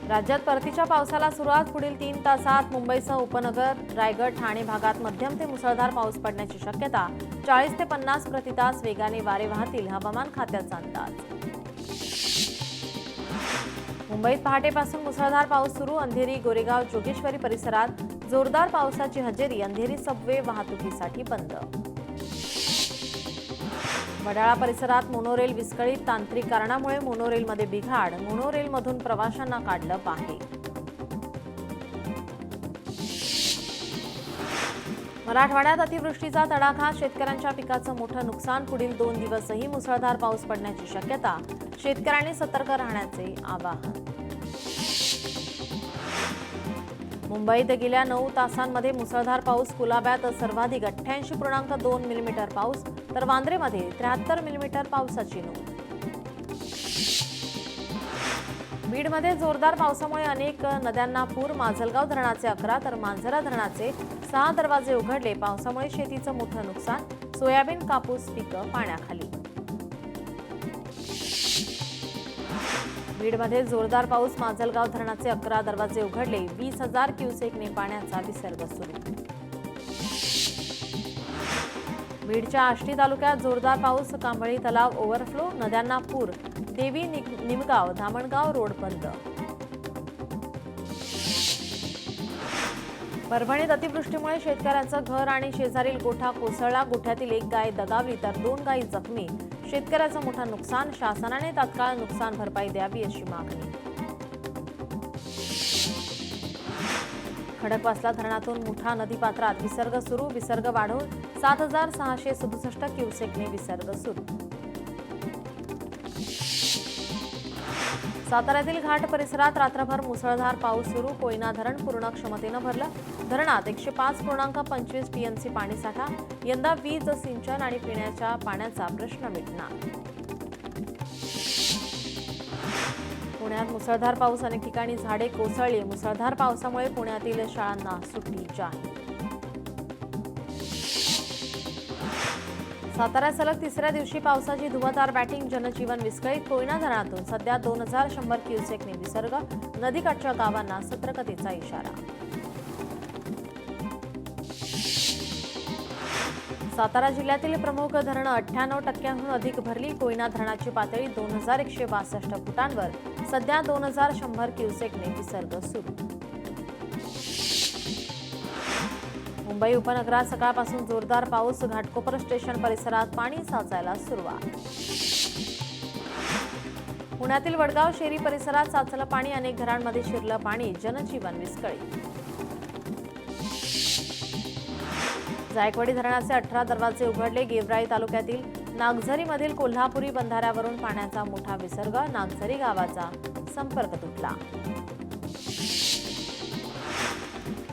राज्यात परतीच्या पावसाला सुरुवात. पुढील 3 तासात मुंबईसह उपनगर, रायगड, ठाणे भागात मध्यम ते मुसळधार पाऊस पडण्याची शक्यता. 40 ते 50 प्रति तास वेगाने वारे वाहतील, हवामान खात्याचा अंदाज. मुंबईत पहाटेपासून मुसळधार पाऊस सुरू. अंधेरी, गोरेगाव, जोगेश्वरी परिसरात जोरदार पावसाची हजेरी. अंधेरी सबवे वाहतुकीसाठी बंद. वडाळा परिसरात मोनोरेल विस्कळीत. तांत्रिक कारणामुळे मोनोरेलमध्ये बिघाड. मोनोरेलमधून प्रवाशांना काढलं बाहेर. मराठवाड्यात अतिवृष्टीचा तडाखा. शेतकऱ्यांच्या पिकाचं मोठं नुकसान. पुढील 2 दिवसही मुसळधार पाऊस पडण्याची शक्यता. शेतकऱ्यांनी सतर्क राहण्याचे आवाहन. मुंबईत गेल्या 9 तासांमध्ये मुसळधार पाऊस. कुलाब्यात सर्वाधिक 88.2 मिलीमीटर पाऊस, तर वांद्रेमध्ये 73 मिलीमीटर पावसाची नोंद. बीडमध्ये जोरदार पावसामुळे अनेक नद्यांना पूर. माजलगाव धरणाचे 11 तर मांजरा धरणाचे 6 दरवाजे उघडले. पावसामुळे शेतीचं मोठं नुकसान. सोयाबीन, कापूस पिकं पाण्याखाली. बीडमध्ये जोरदार पाऊस. माजलगाव धरणाचे 11 दरवाजे उघडले. 20,000 क्युसेकने पाण्याचा विसर्ग सुरू. बीडच्या आष्टी तालुक्यात जोरदार पाऊस. कांबळी तलाव ओव्हरफ्लो. नद्यांना पूर. देवी, निमगाव, धामणगाव रोड बंद. परभणीत अतिवृष्टीमुळे शेतकऱ्यांचं घर आणि शेजारील गोठा कोसळला. गोठ्यातील 1 गाय दगावली तर 2 गायी जखमी. शेतकऱ्याचं मोठं नुकसान. शासनाने तात्काळ नुकसान भरपाई द्यावी अशी मागणी. खडकवासला धरणातून मुठा नदीपात्रात विसर्ग सुरू. विसर्ग वाढवून 7,667 क्युसेकने विसर्ग सुरू. साताऱ्यातील घाट परिसरात रात्रभर मुसळधार पाऊस सुरू. कोयना धरण पूर्ण क्षमतेनं भरलं. धरणात 105.25 टीएमसी पाणीसाठा. यंदा वीज, सिंचन आणि पिण्याच्या पाण्याचा प्रश्न मिटणार. पुण्यात मुसळधार पाऊस. अनेक ठिकाणी झाडे कोसळली. मुसळधार पावसामुळे पुण्यातील शाळांना सुट्टी जाहीर. साताऱ्यात सलग 3ऱ्या दिवशी पावसाची धुवाधार बॅटिंग. जनजीवन विस्कळीत. कोयना धरणातून सध्या 2,100 क्युसेकने विसर्ग. नदीकाठच्या गावांना सतर्कतेचा इशारा. सातारा जिल्ह्यातील प्रमुख धरणं 98% अधिक भरली. कोयना धरणाची पातळी 2,162 फुटांवर. सध्या 2,100 क्युसेकने विसर्ग सुरू. मुंबई उपनगरात सकाळपासून जोरदार पाऊस. घाटकोपर स्टेशन परिसरात पाणी साचायला सुरुवात. पुण्यातील वडगाव शेरी परिसरात साचलं पाणी. अनेक घरांमध्ये शिरलं पाणी. जनजीवन विस्कळीत. जायकवाडी धरणाचे 18 दरवाजे उघडले. गेवराई तालुक्यातील नागझरीमधील कोल्हापुरी बंधाऱ्यावरून पाण्याचा मोठा विसर्ग. नागझरी गावाचा संपर्क तुटला.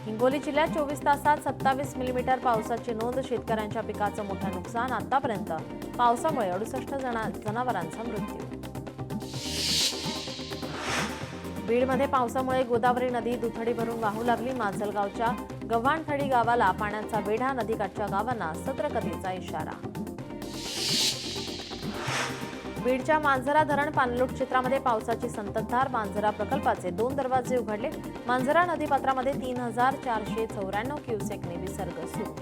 हिंगोली जिल्ह्यात 24 तासात 27 मिलीमीटर पावसाची नोंद. शेतकऱ्यांच्या पिकाचं मोठं नुकसान. आतापर्यंत पावसामुळे 68 जनावरांचा मृत्यू. बीडमध्ये पावसामुळे गोदावरी नदी दुथडी भरून वाहू लागली. माजलगावच्या गव्हाणथडी गावाला पाण्याचा वेढा. नदीकाठच्या गावांना सतर्कतेचा इशारा. बीडच्या मांजरा धरण पाणलोट क्षेत्रामध्ये पावसाची संततधार. मांजरा प्रकल्पाचे 2 दरवाजे उघडले. मांजरा नदीपात्रामध्ये 3,494 क्युसेकने विसर्ग सुरू.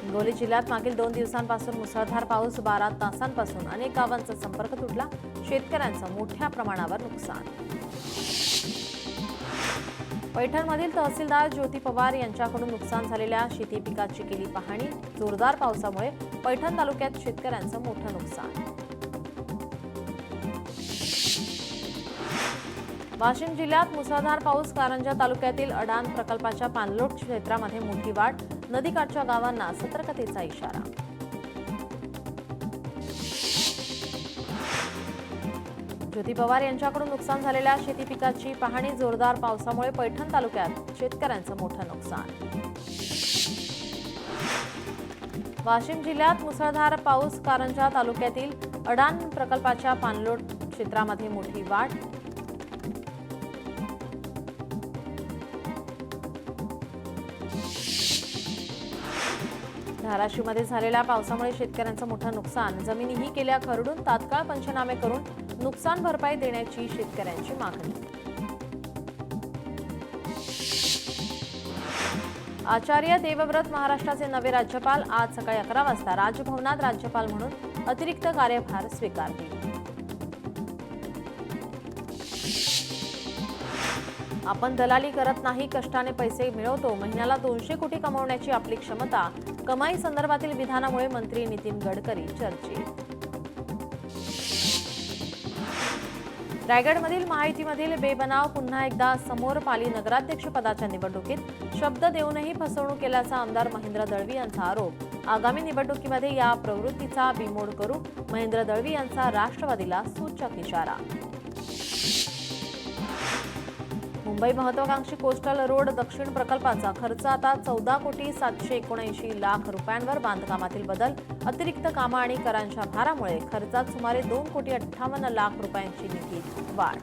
हिंगोली जिल्ह्यात मागील 2 दिवसांपासून मुसळधार पाऊस. 12 तासांपासून अनेक गावांचा संपर्क तुटला. शेतकऱ्यांचं मोठ्या प्रमाणावर नुकसान. पैठणमधील तहसीलदार ज्योती पवार यांच्याकडून नुकसान झालेल्या शेती पिकाची केली पाहणी. जोरदार पावसामुळे पैठण तालुक्यात शेतकऱ्यांचं मोठं नुकसान. वाशिम जिल्ह्यात मुसळधार पाऊस. कारंजा तालुक्यातील अडाण प्रकल्पाच्या पाणलोट क्षेत्रामध्ये मोठी वाढ. नदीकाठच्या गावांना सतर्कतेचा इशारा. ज्योती पवार यांच्याकडून नुकसान झालेल्या शेती पिकाची पाहणी. जोरदार पावसामुळे पैठण तालुक्यात शेतकऱ्यांचं मोठं नुकसान. वाशिम जिल्ह्यात मुसळधार पाऊस. कारंजा तालुक्यातील अडाण प्रकल्पाच्या पाणलोट क्षेत्रामध्ये मोठी वाढ. धाराशिवमध्ये झालेल्या पावसामुळे शेतकऱ्यांचं मोठं नुकसान. जमिनीही केल्या खरडून. तात्काळ पंचनामे करून नुकसान भरपाई देण्याची शेतकऱ्यांची मागणी. आचार्य देवव्रत महाराष्ट्राचे नवे राज्यपाल आज सकाळी 11 वाजता राजभवनात राज्यपाल म्हणून अतिरिक्त कार्यभार स्वीकारतील. आपण दलाली करत नाही, कष्टाने पैसे मिळवतो. महिन्याला 200 कोटी कमवण्याची आपली क्षमता. कमाई संदर्भातील विधानामुळे मंत्री नितीन गडकरी चर्चेत. रायगडमधील महायुतीमधील बेबनाव पुन्हा एकदा समोर. पाली नगराध्यक्ष पदाच्या निवडणुकीत शब्द देऊनही फसवणूक केल्याचा आमदार महेंद्र दळवी यांचा आरोप. आगामी निवडणुकीमध्ये या प्रवृत्तीचा बिमोड करू. महेंद्र दळवी यांचा राष्ट्रवादीला सूचक इशारा. मुंबई महत्वाकांक्षी कोस्टल रोड दक्षिण प्रकल्पाचा खर्च आता 14,779,00,000 रुपयांवर. बांधकामातील बदल, अतिरिक्त कामं आणि करांच्या भारामुळे खर्चात सुमारे 2,58,00,000 रुपयांची निधीत वाढ.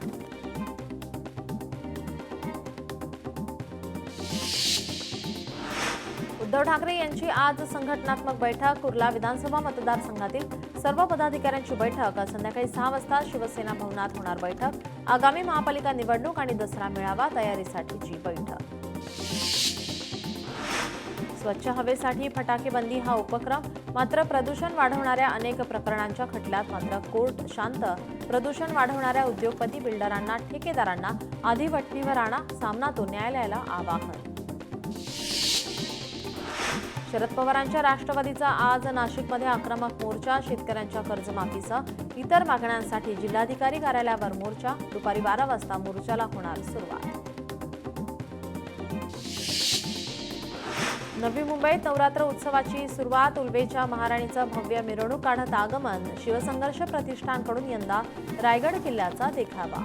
उद्धव ठाकरे यांची आज संघटनात्मक बैठक. कुर्ला विधानसभा मतदारसंघातील सर्व पदाधिकाऱ्यांची बैठक. संध्याकाळी 6 वाजता शिवसेना भवनात होणार बैठक. आगामी महापालिका निवडणूक आणि दसरा मेळावा तयारीसाठीची बैठक. स्वच्छ हवेसाठी फटाके बंदी हा उपक्रम. मात्र प्रदूषण वाढवणाऱ्या अनेक प्रकरणांच्या खटल्यात मात्र कोर्ट शांत. प्रदूषण वाढवणाऱ्या उद्योगपती, बिल्डरांना, ठेकेदारांना आधी वठणीवर आणा. सामनातून न्यायालयाला आवाहन. शरद पवारांच्या राष्ट्रवादीचा आज नाशिकमध्ये आक्रमक मोर्चा. शेतकऱ्यांच्या कर्जमाफीसह इतर मागण्यांसाठी जिल्हाधिकारी कार्यालयावर मोर्चा. दुपारी 12 वाजता मोर्चाला होणार सुरुवात. नवी मुंबईत नवरात्र उत्सवाची सुरुवात. उल्वेच्या महाराणीचं भव्य मिरवणूक काढत आगमन. शिवसंघर्ष प्रतिष्ठानकडून यंदा रायगड किल्ल्याचा देखावा.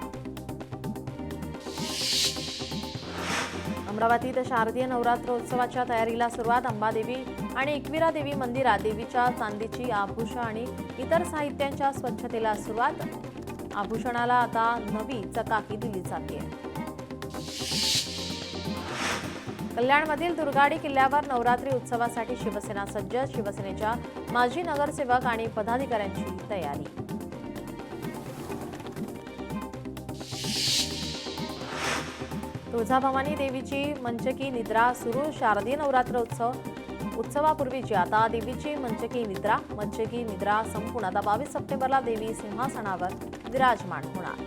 अमरावतीत शारदीय नवरात्र उत्सवाच्या तयारीला सुरुवात. अंबादेवी आणि एकविरा देवी मंदिरात देवीच्या चांदीची आभूषण आणि इतर साहित्यांच्या स्वच्छतेला सुरुवात. आभूषणाला आता नवी चकाकी दिली जाते. कल्याणमधील दुर्गाडी किल्ल्यावर नवरात्री उत्सवासाठी शिवसेना सज्ज. शिवसेनेच्या माजी नगरसेवक आणि पदाधिकाऱ्यांची तयारी. तुळजाभवानी देवीची मंचकी निद्रा सुरू. शारदीय नवरात्र उत्सवापूर्वीची आता देवीची मंचकी निद्रा संपून आता 22 सप्टेंबरला देवी सिंहासनावर विराजमान होणार.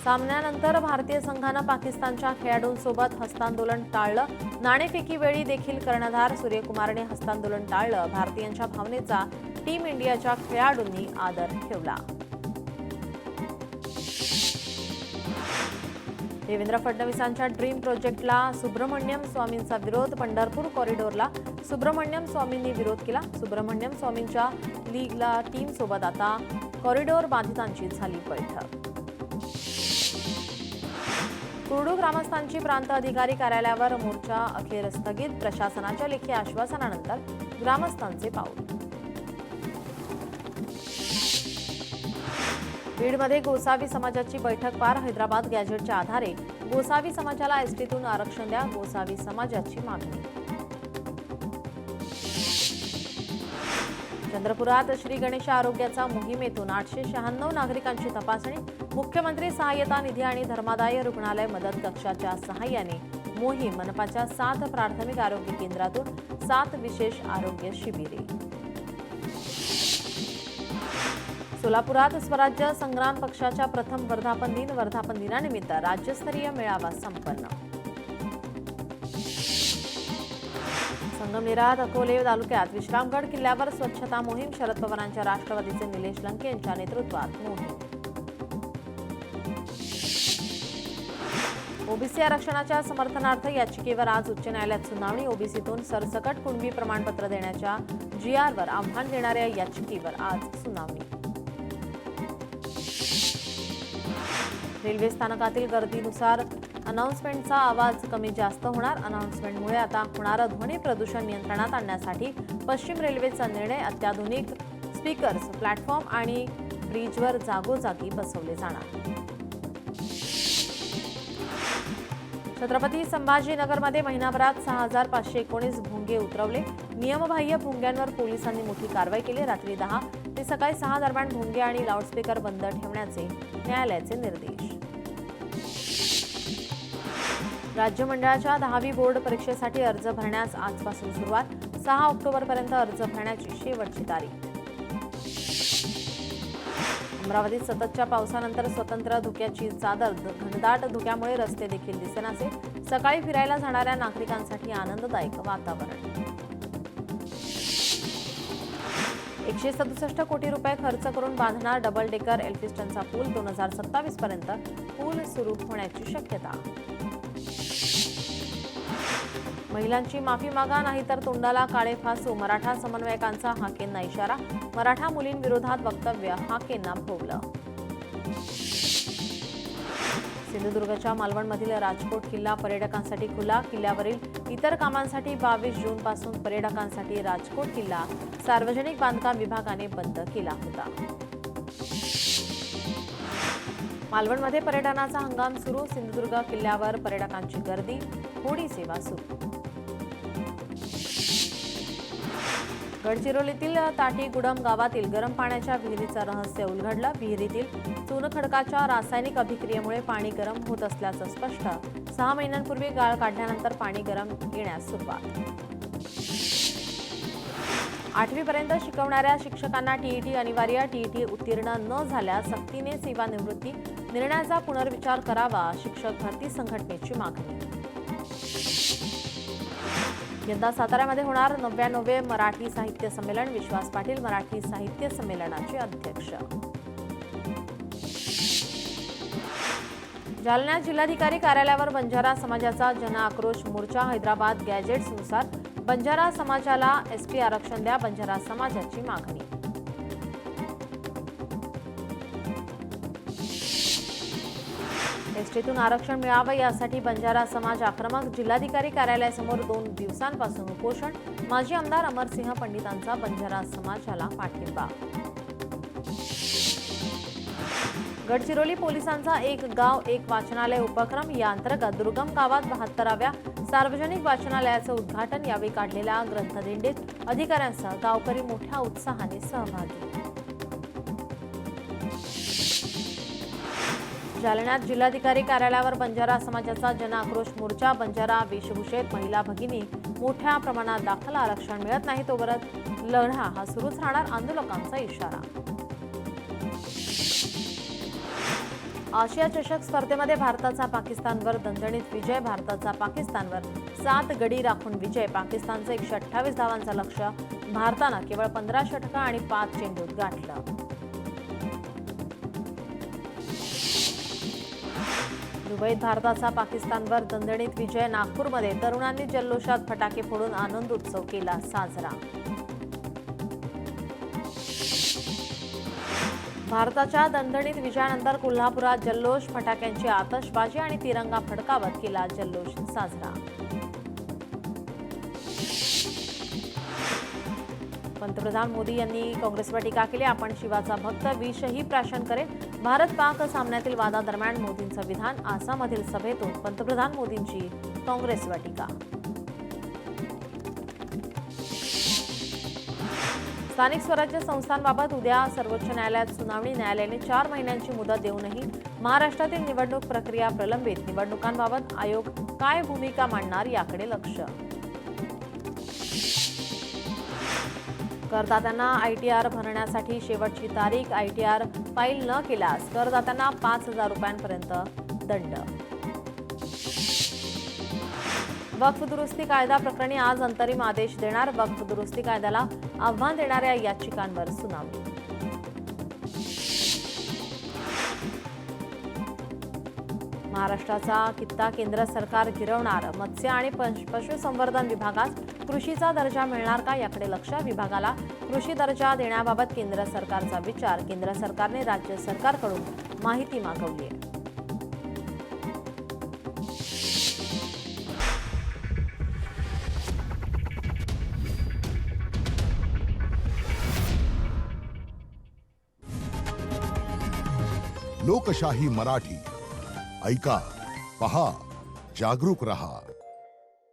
सामन्यानंतर भारतीय संघानं पाकिस्तानच्या खेळाडूंसोबत हस्तांदोलन टाळलं. नाणेफेकीवेळी देखील कर्णधार सूर्यकुमारने हस्तांदोलन टाळलं. भारतीयांच्या भावनेचा टीम इंडियाच्या खेळाडूंनी आदर ठेवला. देवेंद्र फडणवीसांच्या ड्रीम प्रोजेक्टला सुब्रमण्यम स्वामींचा विरोध. पंढरपूर कॉरिडॉरला सुब्रमण्यम स्वामींनी विरोध केला. सुब्रमण्यम स्वामींच्या लीगला टीमसोबत आता कॉरिडॉर बाधितांची झाली बैठक. कुर्डू ग्रामस्थांची प्रांत अधिकारी कार्यालयावर मोर्चा अखेर स्थगित. प्रशासनाच्या लेखी आश्वासनानंतर ग्रामस्थांचे पाऊल. बीडमध्ये गोसावी समाजाची बैठक पार. हैदराबाद गॅझेटच्या आधारे गोसावी समाजाला एसटीतून आरक्षण द्या. गोसावी समाजाची मागणी. चंद्रपुरात श्री गणेश आरोग्याचा मोहिमेतून 896 नागरिकांची तपासणी. मुख्यमंत्री सहाय्यता निधी आणि धर्मादाय रुग्णालय मदत कक्षाच्या सहाय्याने मोहीम. मनपाच्या 7 प्राथमिक आरोग्य केंद्रातून 7 विशेष आरोग्य शिबिरे. सोलापुरात स्वराज्य संग्राम पक्षाच्या प्रथम वर्धापन दिनानिमित्त राज्यस्तरीय मेळावा संपन्न. संगमनेरात अकोले तालुक्यात विश्रामगड किल्ल्यावर स्वच्छता मोहीम. शरद पवारांच्या राष्ट्रवादीचे निलेश लंके यांच्या नेतृत्वात मोहीम. ओबीसी आरक्षणाच्या समर्थनार्थ याचिकेवर आज उच्च न्यायालयात सुनावणी. ओबीसीतून सरसकट कुणबी प्रमाणपत्र देण्याच्या जीआरवर आव्हान देणाऱ्या याचिकेवर आज सुनावणी. रेल्वे स्थानकातील गर्दीनुसार अनाउन्समेंटचा आवाज कमी जास्त होणार. अनाउन्समेंटमुळे आता होणारं ध्वनी प्रदूषण नियंत्रणात आणण्यासाठी पश्चिम रेल्वेचा निर्णय. अत्याधुनिक स्पीकर्स प्लॅटफॉर्म आणि ब्रिजवर जागोजागी बसवले जाणार. छत्रपती संभाजीनगरमध्ये महिनाभरात 6,519 भोंगे उतरवले. नियमबाह्य भोंग्यांवर पोलिसांनी मोठी कारवाई केली. रात्री 10 ते सकाळी 6 दरम्यान भोंगे आणि लाऊडस्पीकर बंद ठेवण्याचे न्यायालयाचे निर्देश. राज्य मंडळाच्या 10वी बोर्ड परीक्षेसाठी अर्ज भरण्यास आजपासून सुरुवात. 6 ऑक्टोबरपर्यंत अर्ज भरण्याची शेवटची तारीख. अमरावतीत सततच्या पावसानंतर स्वतंत्र धुक्याची चादर. घनदाट धुक्यामुळे रस्ते देखील दिसेनासे. सकाळी फिरायला जाणाऱ्या नागरिकांसाठी आनंददायक वातावरण. 167 कोटी रुपये खर्च करून बांधणार डबल डेकर एल्फिस्टनचा पूल. 2027 पर्यंत पूल सुरू होण्याची शक्यता. महिलांची माफी मागा नाहीतर तोंडाला काळे फासू. मराठा समन्वयकांचा हाकेंना इशारा. मराठा मुलींविरोधात वक्तव्य हाकेंना भोवलं. सिंधुदुर्गच्या मालवणमधील राजकोट किल्ला पर्यटकांसाठी खुला. किल्ल्यावरील इतर कामांसाठी 22 जूनपासून पर्यटकांसाठी राजकोट किल्ला सार्वजनिक बांधकाम विभागाने बंद केला होता. मालवणमध्ये पर्यटनाचा हंगाम सुरू. सिंधुदुर्ग किल्ल्यावर पर्यटकांची गर्दी. होडी सेवा सुरू. गडचिरोलीतील ताटीगुडम गावातील गरम पाण्याच्या विहिरीचं रहस्य उलगडलं. विहिरीतील चुनखडकाच्या रासायनिक अभिक्रियेमुळे पाणी गरम होत असल्याचं स्पष्ट. 6 महिन्यांपूर्वी गाळ काढल्यानंतर पाणी गरम येण्यास सुरुवात. 8वी पर्यंत शिकवणाऱ्या शिक्षकांना टीईटी अनिवार्य. टीईटी उत्तीर्ण न झाल्यास सक्तीने सेवानिवृत्ती. निर्णयाचा पुनर्विचार करावा. शिक्षक भरती संघटनेची मागणी. यंदा साताऱ्यामध्ये होणार 99वे मराठी साहित्य संमेलन. विश्वास पाटील मराठी साहित्य संमेलनाचे अध्यक्ष. जालन्यात जिल्हाधिकारी कार्यालयावर बंजारा समाजाचा जनआक्रोश मोर्चा. हैदराबाद गॅजेट्सनुसार बंजारा समाजाला एसटी आरक्षण द्या. बंजारा समाजाची मागणी. एसटीतून आरक्षण मिळावं यासाठी बंजारा समाज आक्रमक. जिल्हाधिकारी कार्यालयासमोर 2 दिवसांपासून उपोषण. माजी आमदार अमरसिंह पंडितांचा बंजारा समाजाला पाठिंबा. गडचिरोली पोलिसांचा एक गाव एक वाचनालय उपक्रम. या अंतर्गत दुर्गम गावात 72व्या सार्वजनिक वाचनालयाचं उद्घाटन. यावेळी काढलेल्या ग्रंथदिंडीत अधिकाऱ्यांसह गावकरी मोठ्या उत्साहाने सहभागी. जालन्यात जिल्हाधिकारी कार्यालयावर बंजारा समाजाचा जनआक्रोश मोर्चा. बंजारा वेशभूषेत महिला भगिनी मोठ्या प्रमाणात दाखल. आरक्षण मिळत नाही तोपर्यंत लढा हा सुरूच राहणार. आंदोलकांचा इशारा. आशिया चषक स्पर्धेमध्ये भारताचा पाकिस्तानवर दणदणीत विजय. भारताचा पाकिस्तानवर 7 गडी राखून विजय. पाकिस्तानचं 128 धावांचं लक्ष्य भारतानं केवळ 15 षटकं आणि 5 चेंडूत गाठलं. दुबईत भारताचा पाकिस्तानवर दणदणीत विजय. नागपूरमध्ये तरुणांनी जल्लोषात फटाके फोडून आनंद उत्सव केला साजरा. भारताच्या दणदणीत विजयानंतर कोल्हापुरात जल्लोष. फटाक्यांची आतषबाजी आणि तिरंगा फडकावत केला जल्लोष साजरा. पंतप्रधान मोदी यांनी काँग्रेसवर टीका केली. आपण शिवाचा भक्त, विषही प्राशन करेल. भारत-पाक सामन्यातील वादादरम्यान मोदींचं विधान. आसाममधील सभेतून पंतप्रधान मोदींची काँग्रेसवर टीका. स्थानिक स्वराज्य संस्थांबाबत उद्या सर्वोच्च न्यायालयात सुनावणी. न्यायालयाने 4 महिन्यांची मुदत देऊनही महाराष्ट्रातील निवडणूक प्रक्रिया प्रलंबित. निवडणुकांबाबत आयोग काय भूमिका मांडणार याकडे लक्ष. करदात्यांना आयटीआर भरण्यासाठी शेवटची तारीख. आयटीआर फाईल न केल्यास करदात्यांना 5,000 रुपयांपर्यंत दंड. वक्फ दुरुस्ती कायदा प्रकरणी आज अंतरिम आदेश देणार. वक्फ दुरुस्ती कायद्याला आव्हान देणाऱ्या याचिकांवर सुनावणी. महाराष्ट्राचा कित्ता केंद्र सरकार गिरवणार. मत्स्य आणि पशुसंवर्धन विभागात कृषीचा दर्जा मिळणार का याकडे लक्ष. विभागाला कृषी दर्जा देण्याबाबत केंद्र सरकारचा विचार. केंद्र सरकारने राज्य सरकारकडून माहिती मागवली आहे. लोकशाही मराठी ऐका, पहा, जागरूक रहा.